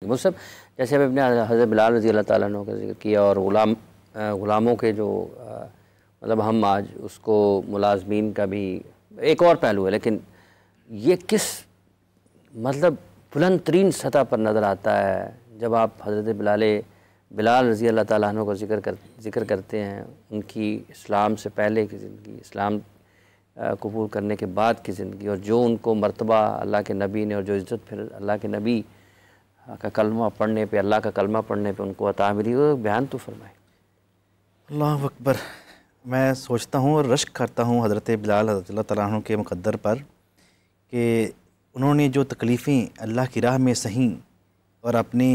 मुझसे जैसे अभी अपने हज़रत बिलाल रज़ी अल्लाह ताला अन्हु का ज़िक्र किया और ग़ुलामों के जो मतलब हम आज उसको मुलाज़मीन का भी एक और पहलू है, लेकिन ये किस मतलब बुलंद तरीन सतह पर नज़र आता है जब आप हज़रत बिलाल रज़ी अल्लाह ताला अन्हु का ज़िक्र करते हैं, उनकी इस्लाम से पहले की ज़िंदगी, इस्लाम कबूल करने के बाद की ज़िंदगी और जो उनको मर्तबा अल्लाह के नबी ने और जो इज़्ज़त फिर अल्लाह के नबी का कलमा पढ़ने पे, अल्लाह का कलमा पढ़ने पे उनको अता मिली, वो बयान तो फरमाए। अल्लाह अकबर। मैं सोचता हूँ और रश्क करता हूँ हज़रत बिलाल रज़ियल्लाहु तआला अन्हु के मुक़द्दर पर कि उन्होंने जो तकलीफ़ें अल्लाह की राह में सहीं और अपने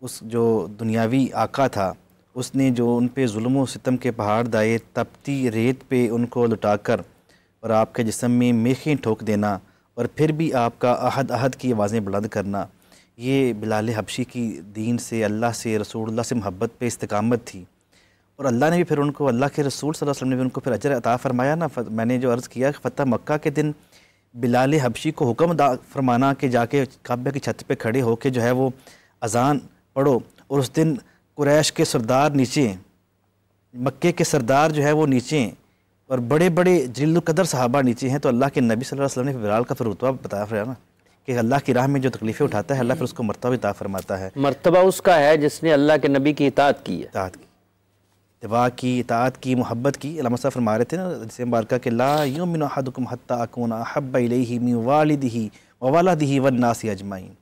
उस जो दुनियावी आका था उसने जो उन पे ज़ुल्म व सितम के पहाड़ दाए, तपती रेत पे उनको लुटाकर और आपके जिस्म में मेखें ठोक देना और फिर भी आपका अहद अहद की आवाज़ें बुलंद करना, ये बिलाल हबशी की दीन से, अल्लाह से, रसूलुल्लाह से मोहब्बत पे इस्तिकामत थी। और अल्लाह ने भी फिर उनको, अल्लाह के रसूल सल्लल्लाहु अलैहि वसल्लम ने भी उनको फिर अजर अता फ़रमाया ना। मैंने जो अर्ज़ किया फ़तह मक्का के दिन बिलाल हबशी को हुक्म अदा फरमाना कि जाके काबे की छत पे खड़े होकर जो है वो अज़ान पढ़ो, और उस दिन कुरैश के सरदार नीचे, मक्के के सरदार जो है वो नीचे और बड़े बड़े जलील क़दर सहाबा नीचे हैं, तो अल्लाह के नबी सल्लल्लाहु अलैहि वसल्लम ने बिलाल का फिर रुतबा बताया फिर ना कि अल्लाह की राह में जो तकलीफ़ें उठाता है अल्लाह फिर उसको मर्तबा अता फरमाता है। मर्तबा उसका है जिसने अल्लाह के नबी की इताअत की है, इत्तिबा की, इताअत की, मोहब्बत की। अल्लामा साहब फरमा रहे थे ना जैसे मुबारका के ला युमिनु अहदुकुम हत्ता अकूना अहब्बा इलैहि मिन वालिदिही व वलदिही वन नासी अजमाइन।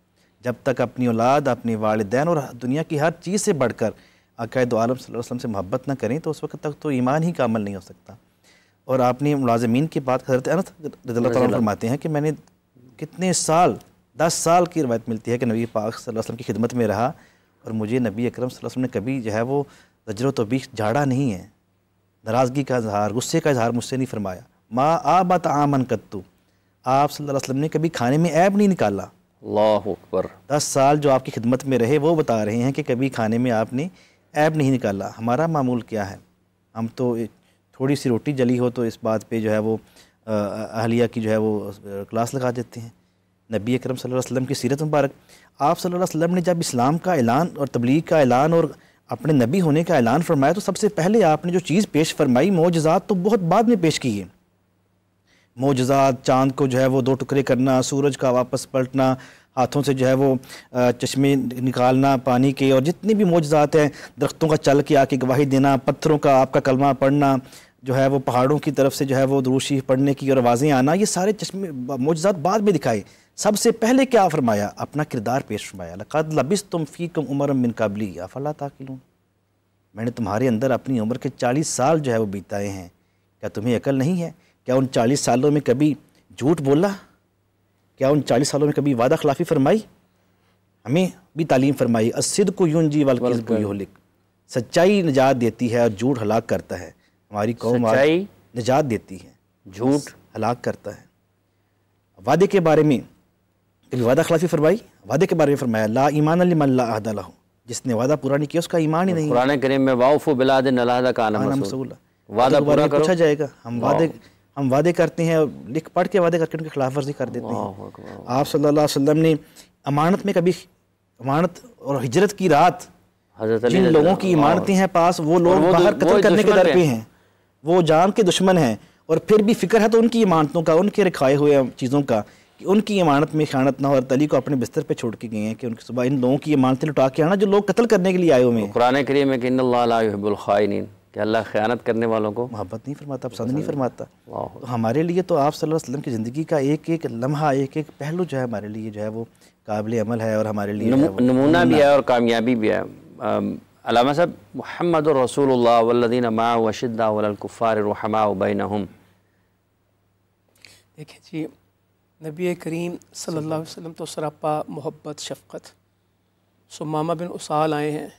जब तक अपनी औलाद, अपने वालिदैन और दुनिया की हर चीज़ से बढ़कर आक़ाए दो आलम सल्लल्लाहु अलैहि वसल्लम से मोहब्बत न करें तो उस वक्त तक तो ईमान ही कामिल नहीं हो सकता। और आपने मुलाज़मीन की बात हज़रत अनस रज़ियल्लाहु तआला फरमाते हैं कि मैंने कितने साल, 10 साल की रवायत मिलती है कि नबी पाक सल्लल्लाहु अलैहि वसल्लम की खिदमत में रहा और मुझे नबी अकरम सल्लल्लाहु अलैहि वसल्लम ने कभी जो है वो ज़ज्र व तौबीख झाड़ा नहीं है, नाराज़गी का इज़हार, गुस्से का इज़हार मुझसे नहीं फरमाया। माँ आबत आमन कत्तु, आप सल्लल्लाहु अलैहि वसल्लम ने कभी खाने में ऐब नहीं निकाला। अल्लाहु अकबर। 10 साल जो आपकी खिदमत में रहे वो बता रहे हैं कि कभी खाने में आपने ऐब नहीं निकाला। हमारा मामूल क्या है, हम तो थोड़ी सी रोटी जली हो तो इस बात पे जो है वो अहलिया की जो है वो क्लास लगा देते हैं। नबी अकरम सल्लल्लाहु अलैहि वसल्लम की सीरत मुबारक, आप सल्लल्लाहु अलैहि वसल्लम ने जब इस्लाम का ऐलान और तबलीग का ऐलान और अपने नबी होने का ऐलान फरमाया तो सबसे पहले आपने जो चीज़ पेश फरमाई, मोजज़ात तो बहुत बाद में पेश किए। मोजज़ात, चाँद को जो है वो 2 टुकड़े करना, सूरज का वापस पलटना, हाथों से जो है वो चश्मे निकालना पानी के, और जितनी भी मोजज़ात हैं, दरख्तों का चल के आके गवाही देना, पत्थरों का आपका कलमा पढ़ना, जो है वो पहाड़ों की तरफ से जो है वो दुरूद शरीफ पढ़ने की और आवाज़ें आना, ये सारे चश्मे मोजज़ात बाद में दिखाए। सबसे पहले क्या फरमाया, अपना किरदार पेश फरमाया। लक़द लबिस्तुम फ़ीकुम उमरम मिन क़ब्ली अफ़ला ताक़िलून, मैंने तुम्हारे अंदर अपनी उम्र के 40 साल जो है वो बिताए हैं, क्या तुम्हें अकल नहीं है? क्या उन 40 सालों में कभी झूठ बोला? क्या उन 40 सालों में कभी वादा खिलाफ़ी फरमाई? हमें भी तालीम फरमाई, अस्सिद्क़ु युंजी वल किज़्बु युहलिक, सच्चाई निजात देती है और झूठ हलाक करता है। हमारी कौम आज निजात देती है, झूठ हलाक करता है। वादे के बारे में कभी वादा खिलाफ़ी फरमाई? वादे के बारे में फरमाया ला ईमान लिमन ला अहद लहू, जिसने वादा पूरा नहीं किया उसका ईमान ही नहीं। कुरान करीम में वाउफू बिलादिन अलादा काना मसूला, वादा पूरा करो, पूछा जाएगा। हम वादे करते हैं, लिख पढ़ के वादे करके उनकी खिलाफ वर्जी कर देते हैं। आप सल्लल्लाहु अलैहि वसल्लम ने अमानत में कभी, अमानत और हिजरत की रात, जिन लोगों की इमारतें हैं पास, वो लोग बाहर कत्ल करने के दर पे हैं, वो जान के दुश्मन हैं, और फिर भी फिक्र है तो उनकी इमारतों का, उनके रखाए हुए चीज़ों का, कि उनकी इमारत में ख़यानत ना हो। और तली को अपने बिस्तर पे छोड़ के गए हैं कि उनकी सुबह इन लोगों की इमारतें लुटा के आना जो लोग कत्ल करने के लिए आए हुए हैं। कुरान करीम में कि इन्नल्लाह ला युहिब्बुल खाइनीन, कि अल्लाह ख़यानत करने वालों को मोहब्बत नहीं फरमाता, पसंद नहीं फरमाता। तो हमारे लिए तो आप सल्लल्लाहु अलैहि वसल्लम की ज़िंदगी का एक एक लम्हा, एक एक पहलू जो है हमारे लिए जो है वो काबिल अमल है और हमारे लिए नमूना भी है और कामयाबी भी है। अल्लामा साहब, मुहम्मदुर रसूलुल्लाह वल्लज़ीना मअहु अशिद्दाउ अलल कुफ़्फ़ारि रुहमाउ बैनहुम। देखिए जी, नबी करीम सल्लल्लाहु अलैहि वसल्लम तो सरापा मोहब्बत शफ़क़त। सुमामा बिन उसाल आए हैं,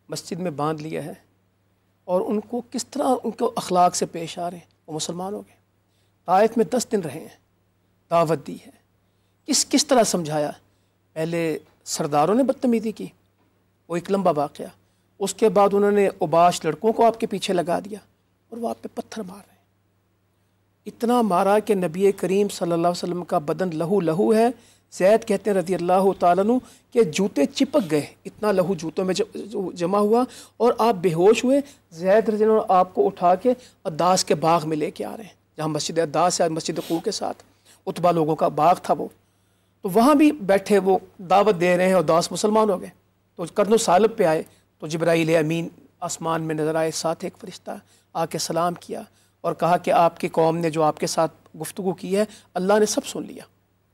मस्जिद में बांध लिया है, और उनको किस तरह उनको अखलाक से पेश आ रहे हैं। वो मुसलमान हो गए, ताइफ में 10 दिन रहे हैं, दावत दी है, किस तरह समझाया। पहले सरदारों ने बदतमीज़ी की, वो एक लंबा वाक़या। उसके बाद उन्होंने उबाश लड़कों को आपके पीछे लगा दिया और वो आप पे पत्थर मार रहे हैं। इतना मारा कि नबी करीम सल्लल्लाहु अलैहि वसल्लम का बदन लहू लहू है, ज़ैद कहते हैं रज़ी अल्लाह ताला अन्हु कि जूते चिपक गए, इतना लहू जूतों में जमा हुआ और आप बेहोश हुए। ज़ैद रज़ी अल्लाह आपको उठा के अद्दास के बाग में लेके आ रहे हैं, जहाँ मस्जिद अद्दास है, मस्जिद क़ू के साथ उतबा लोगों का बाग था वो। तो वहाँ भी बैठे वो दावत दे रहे हैं और दास मुसलमान हो गए। तो कर्नो सालब पे आए तो जिब्राईल अमीन आसमान में नज़र आए, साथ एक फ़रिश्ता आके सलाम किया और कहा कि आपकी कौम ने जो आपके साथ गुफ्तगू की है अल्लाह ने सब सुन लिया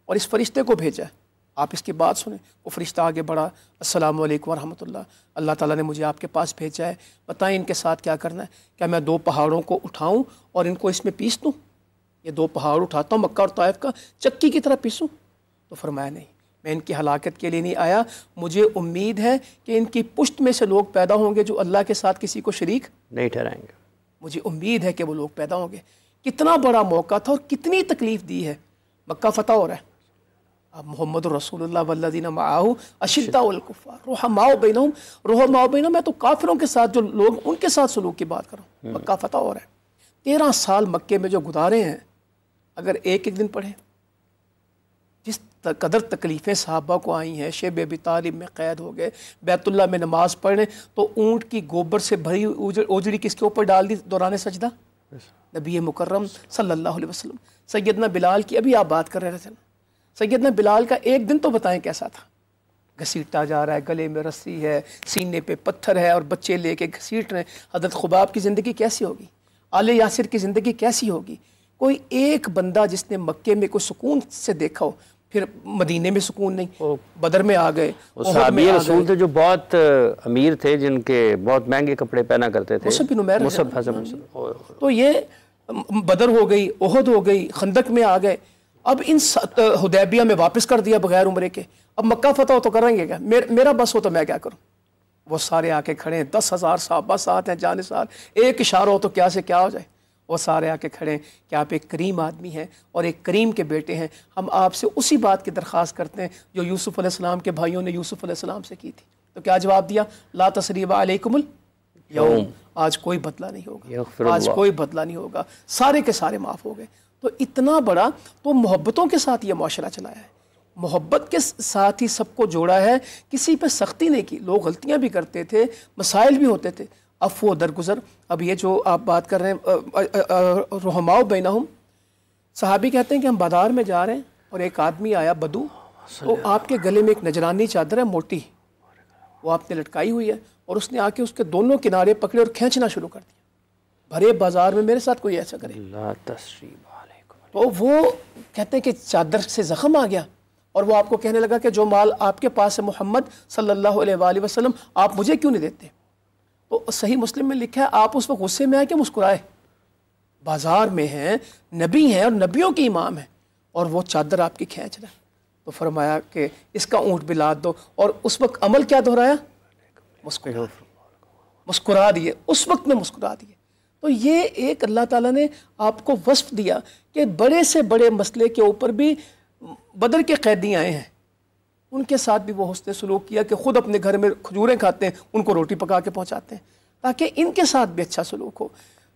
और इस फ़रिश्ते को भेजा है, आप इसकी बात सुने। वो फ़रिश्ता आगे बढ़ा, अस्सलामु अलैकुम व रहमतुल्लाह, अल्लाह ताला ने मुझे आपके पास भेजा है, बताएं इनके साथ क्या करना है। क्या मैं 2 पहाड़ों को उठाऊं और इनको इसमें पीस दूँ? ये 2 पहाड़ उठाता हूँ मक्का और ताइफ का, चक्की की तरह पीसूँ? तो फरमाया नहीं, मैं इनकी हलाकत के लिए नहीं आया, मुझे उम्मीद है कि इनकी पुश्त में से लोग पैदा होंगे जो अल्लाह के साथ किसी को शरीक नहीं ठहराएंगे। मुझे उम्मीद है कि वो लोग पैदा होंगे। कितना बड़ा मौका था और कितनी तकलीफ़ दी है। मक्का फ़तह हो रहा है, अब मोहम्मद रसूलुल्लाह वल्लज़ीना मअहू अशिद्दाउल कुफ़्फ़ार रुहमाउ बैनहुम, मैं तो काफिरों के साथ जो लोग उनके साथ सलूक की बात कर रहा हूँ। मक्का फ़तह हो रहा है, 13 साल मक्के में जो गुजारे हैं, अगर एक एक दिन पढ़े, जिस कदर तकलीफ़ें सहाबा को आई हैं, शेब अबी तालिब में क़ैद हो गए, बैतुल्लाह में नमाज़ पढ़ने तो ऊँट की गोबर से भरी ओजड़ी किसके ऊपर डाल दी दौरान सजदा? नबी मुकर्रम सल्लल्लाहु अलैहि वसल्लम। सैयदना बिलाल की अभी आप बात कर रहे थे ना, सैयदना बिलाल का एक दिन तो बताएं कैसा था। घसीटा जा रहा है, गले में रस्सी है, सीने पे पत्थर है और बच्चे लेके घसीट रहे हैं। हज़रत खुबाब की ज़िंदगी कैसी होगी, आले यासिर की ज़िंदगी कैसी होगी? कोई एक बंदा जिसने मक्के में कोई सुकून से देखा हो, फिर मदीने में सुकून नहीं, बदर में आ गए, सहाबी रसूल थे जो बहुत अमीर थे, जिनके बहुत महंगे कपड़े पहना करते थे, मुसअब बिन उमैर। तो ये बदर हो गई, ओहद हो गई, खंदक में आ गए, अब इन हुदैबिया में वापस कर दिया बगैर उम्रे के। अब मक्का फ़तह हो तो करेंगे क्या? मेरा बस हो तो मैं क्या करूँ? वो सारे आके खड़े हैं, 10,000 साहबा साथ हैं जाने साथ, एक इशारा हो तो क्या से क्या हो जाए। वो सारे आके खड़े हैं कि आप एक करीम आदमी हैं और एक करीम के बेटे हैं, हम आपसे उसी बात की दरख्वास्त करते हैं जो यूसुफ़ अलैहिस्सलाम के भाइयों ने यूसुफ़ अलैहिस्सलाम से की थी। तो क्या जवाब दिया? ला तसरीबा अलैकुमुल यौम, आज कोई बदला नहीं होगा, आज कोई बदला नहीं होगा, सारे के सारे माफ़ हो गए। तो इतना बड़ा तो मोहब्बतों के साथ ये माशरा चलाया है, मोहब्बत के साथ ही सबको जोड़ा है, किसी पे सख्ती नहीं की। लोग गलतियाँ भी करते थे, मसाइल भी होते थे, अफ़्व दरगुज़र। अब ये जो आप बात कर रहे हैं रुहमाउ बैनहुम, सहाबी कहते हैं कि हम बाज़ार में जा रहे हैं और एक आदमी आया बदू, तो आपके गले में एक नजरानी चादर है मोटी, वो आपने लटकाई हुई है, और उसने आके उसके दोनों किनारे पकड़े और खींचना शुरू कर दिया। भरे बाज़ार में मेरे साथ कोई ऐसा करे? तो वो कहते हैं कि चादर से ज़ख़म आ गया और वो आपको कहने लगा कि जो माल आपके पास है मोहम्मद सल्लल्लाहु अलैहि वसल्लम, आप मुझे क्यों नहीं देते? तो सही मुस्लिम में लिखा है आप उस वक्त गुस्से में आए कि मुस्कुराए? बाज़ार में हैं, नबी हैं और नबियों के इमाम हैं, और वो चादर आपकी खींच रहा है। तो फरमाया कि इसका ऊँट भी लाद दो, और उस वक्त अमल क्या दोहराया? मुस्कुरा दिए, उस वक्त में मुस्कुरा दिए। तो ये एक अल्लाह ताला ने आपको वस्फ दिया कि बड़े से बड़े मसले के ऊपर भी बदर के कैदी आए हैं, उनके साथ भी वो हुस्न सलूक किया कि ख़ुद अपने घर में खजूरें खाते हैं, उनको रोटी पका के पहुँचाते हैं, ताकि इनके साथ भी अच्छा सलूक हो।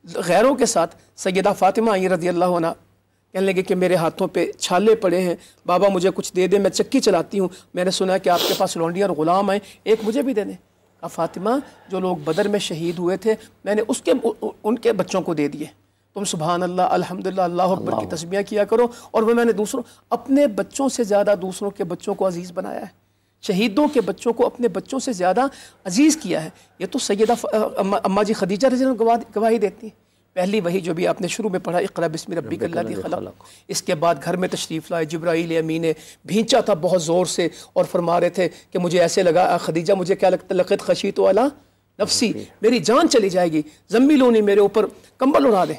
गैरों के साथ सैयदा फ़ातिमा आई रज़ी अल्लाह अन्हा कहने लगे कि मेरे हाथों पे छाले पड़े हैं, बाबा मुझे कुछ दे दे, मैं चक्की चलाती हूँ, मैंने सुना है कि आपके पास लौंडियाँ और ग़ुलाम आए, एक मुझे भी दे दें। फ़ातिमा, जो लोग बदर में शहीद हुए थे मैंने उनके बच्चों को दे दिए, तुम सुभान अल्लाह अल्हम्दुलिल्लाह अल्लाहु अकबर की तस्बीह किया करो, और वह मैंने दूसरों अपने बच्चों से ज़्यादा दूसरों के बच्चों को अजीज़ बनाया है, शहीदों के बच्चों को अपने बच्चों से ज़्यादा अजीज़ किया है। ये तो सैयदा अम्मा जी खदीजा रज़ी अल्लाह अन्हा गवाही देती हैं। पहली वही जो भी आपने शुरू में पढ़ा, इक़रा बिस्मि रब्बिकल्लज़ी खलक़, इसके बाद घर में तशरीफ़ लाए जिब्राईल अमीन ने, भींचा था बहुत ज़ोर से और फरमा रहे थे कि मुझे ऐसे लगा खदीजा मुझे क्या लगता, लक़द ख़शीतु अला नफ़्सी, मेरी जान चली जाएगी, ज़म्मिलूनी, मेरे ऊपर कंबल उड़ा दें।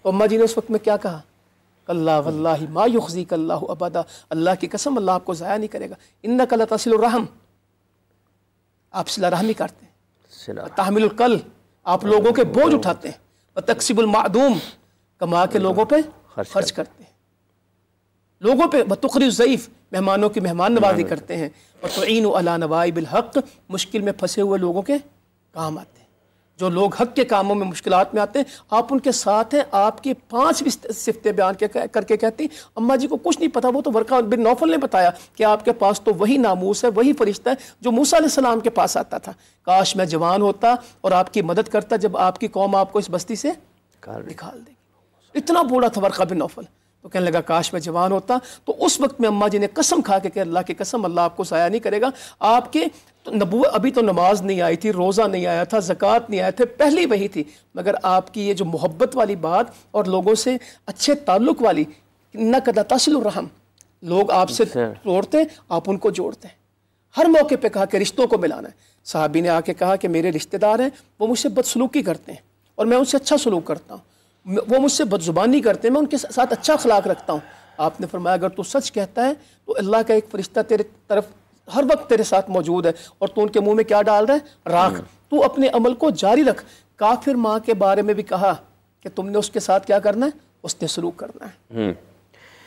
तो अम्मा जी ने उस वक्त में क्या कहा? कल्ला वल्लाहि मा युख़ज़ीकल्लाहु अबदा, अल्लाह की कसम अल्लाह आपको ज़ाया नहीं करेगा। इन्नका लतसिलुर रहम, आप सिला रहमी करते हैं, तहमिलुल कल, आप लोगों के बोझ उठाते हैं, तक्सिबुल मादूम, कमा के लोगों पे खर्च करते हैं, लोगों पे तुक़री ज़ईफ़, मेहमानों की मेहमान नवाजी करते हैं, और तुईनु अला नवाइबिल हक़, मुश्किल में फंसे हुए लोगों के काम आते हैं। जो लोग हक के कामों में मुश्किलात में आते हैं, आप उनके साथ हैं, आपकी 5 भी सिफ्तें बयान करके कहती अम्मा जी को कुछ नहीं पता, वो तो वर्का बिन नौफल ने बताया कि आपके पास तो वही नामूस है, वही फरिश्ता है जो मूसा अलैहिस्सलाम के पास आता था। काश मैं जवान होता और आपकी मदद करता जब आपकी कौम आपको इस बस्ती से निकाल देगी। इतना बूढ़ा था वर्का बिन नौफल। तो कहने लगा काश मैं जवान होता। तो उस वक्त में अम्मा जी ने कसम खा के अल्लाह की कसम, अल्लाह आपको ज़ाया नहीं करेगा। आपके तो अभी तो नमाज नहीं आई थी, रोज़ा नहीं आया था, ज़कात नहीं आए थे, पहली वही थी, मगर आपकी ये जो मोहब्बत वाली बात और लोगों से अच्छे ताल्लुक़ वाली, न कदा तसिलुर रहम, लोग आपसे तोड़ते आप उनको जोड़ते हैं। हर मौके पे कहा कि रिश्तों को मिलाना है। साहबी ने आके कहा कि मेरे रिश्तेदार हैं, वो मुझसे बदसलूकी करते हैं और मैं उनसे अच्छा सलूक करता हूँ, वो मुझसे बदजुबानी करते हैं, मैं उनके साथ अच्छा अखलाक रखता हूँ। आपने फरमाया अगर तू सच कहता है तो अल्लाह का एक फरिश्ता तेरे तरफ हर वक्त तेरे साथ मौजूद है और तू उनके मुंह में क्या डाल रहा है? राख। तू अपने अमल को जारी रख। काफिर माँ के बारे में भी कहा कि तुमने उसके साथ क्या करना है? उसने सलूक करना है।